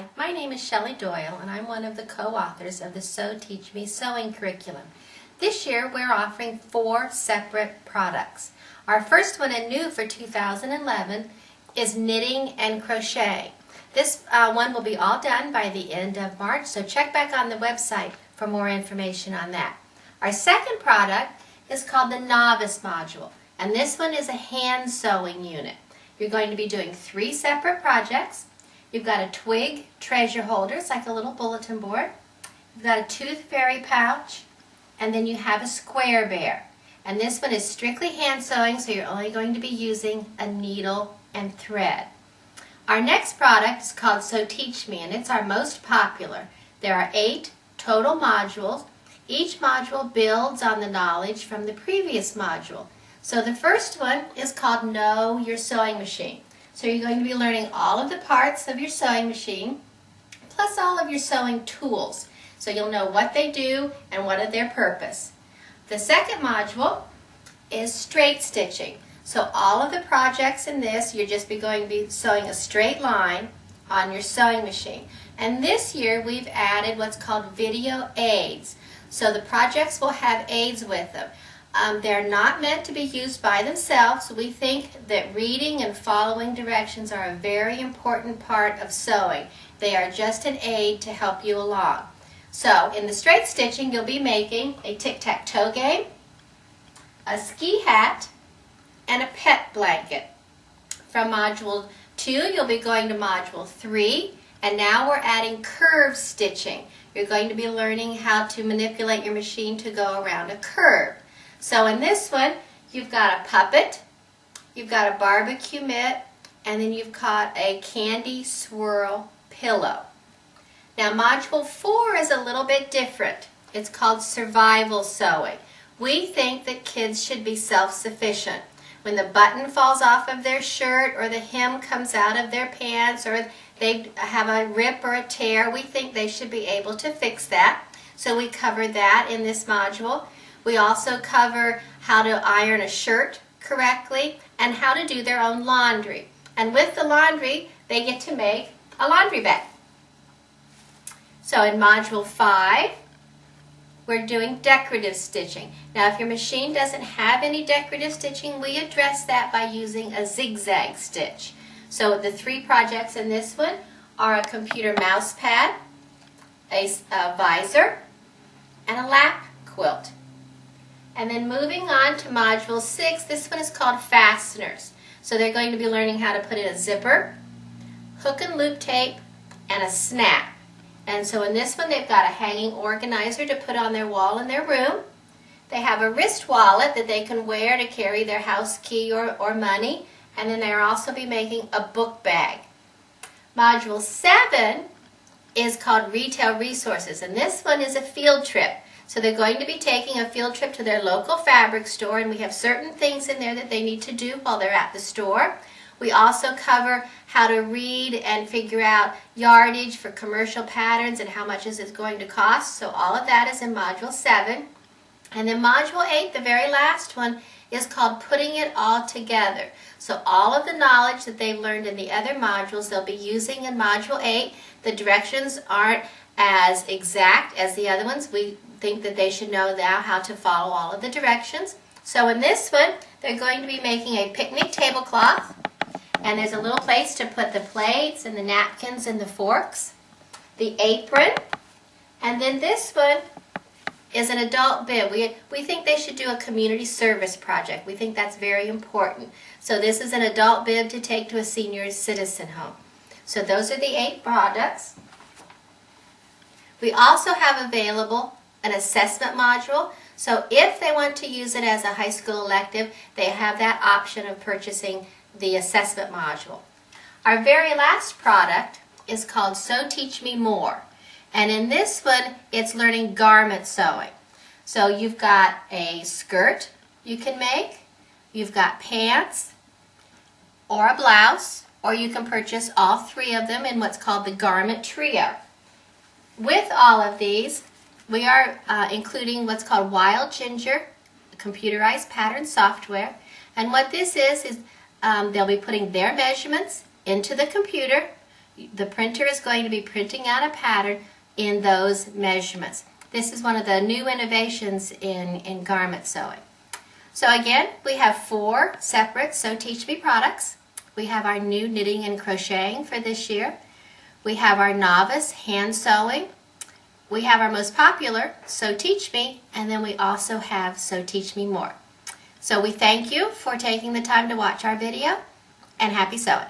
Hi, my name is Shelley Doyle and I'm one of the co-authors of the Sew Teach Me Sewing curriculum. This year we're offering 4 separate products. Our first one and new for 2011 is knitting and crochet. This one will be all done by the end of March, so check back on the website for more information on that. Our second product is called the Novice Module, and this one is a hand sewing unit. You're going to be doing 3 separate projects. You've got a twig treasure holder, it's like a little bulletin board. You've got a tooth fairy pouch, and then you have a square bear. And this one is strictly hand sewing, so you're only going to be using a needle and thread. Our next product is called Sew Teach Me, and it's our most popular. There are 8 total modules. Each module builds on the knowledge from the previous module. So the first one is called Know Your Sewing Machine. So you're going to be learning all of the parts of your sewing machine, plus all of your sewing tools. So you'll know what they do and what is their purpose. The second module is straight stitching. So all of the projects in this, you're just going to be sewing a straight line on your sewing machine. And this year we've added what's called video aids. So the projects will have aids with them. They're not meant to be used by themselves. We think that reading and following directions are a very important part of sewing. They are just an aid to help you along. So in the straight stitching, you'll be making a tic-tac-toe game, a ski hat, and a pet blanket. From Module 2, you'll be going to Module 3, and now we're adding curve stitching. You're going to be learning how to manipulate your machine to go around a curve. So in this one, you've got a puppet, you've got a barbecue mitt, and then you've got a candy swirl pillow. Now Module 4 is a little bit different. It's called survival sewing. We think that kids should be self-sufficient. When the button falls off of their shirt or the hem comes out of their pants or they have a rip or a tear, we think they should be able to fix that. So we cover that in this module. We also cover how to iron a shirt correctly and how to do their own laundry. And with the laundry, they get to make a laundry bag. So in Module 5, we're doing decorative stitching. Now if your machine doesn't have any decorative stitching, we address that by using a zigzag stitch. So the 3 projects in this one are a computer mouse pad, a visor, and a lap quilt. And then moving on to Module 6, this one is called Fasteners. So they're going to be learning how to put in a zipper, hook and loop tape, and a snap. And so in this one they've got a hanging organizer to put on their wall in their room. They have a wrist wallet that they can wear to carry their house key or money. And then they'll also be making a book bag. Module 7 is called Retail Resources, and this one is a field trip. So they're going to be taking a field trip to their local fabric store, and we have certain things in there that they need to do while they're at the store. We also cover how to read and figure out yardage for commercial patterns and how much is it going to cost. So all of that is in Module 7. And then Module 8, the very last one, is called Putting It All Together. So all of the knowledge that they've learned in the other modules they'll be using in Module 8. The directions aren't as exact as the other ones. We think that they should know now how to follow all of the directions. So in this one, they're going to be making a picnic tablecloth, and there's a little place to put the plates and the napkins and the forks, the apron, and then this one is an adult bib. We think they should do a community service project. We think that's very important. So this is an adult bib to take to a senior citizen home. So those are the 8 products. We also have available an assessment module. So if they want to use it as a high school elective, they have that option of purchasing the assessment module. Our very last product is called Sew Teach Me More. And in this one, it's learning garment sewing. So you've got a skirt you can make, you've got pants, or a blouse, or you can purchase all 3 of them in what's called the garment trio. With all of these, we are including what's called Wild Ginger, computerized pattern software. And what this is they'll be putting their measurements into the computer. The printer is going to be printing out a pattern in those measurements. This is one of the new innovations in garment sewing. So again, we have 4 separate Sew Teach Me products. We have our new knitting and crocheting for this year. We have our novice hand sewing. We have our most popular, Sew Teach Me, and then we also have Sew Teach Me More. So we thank you for taking the time to watch our video, and happy sewing.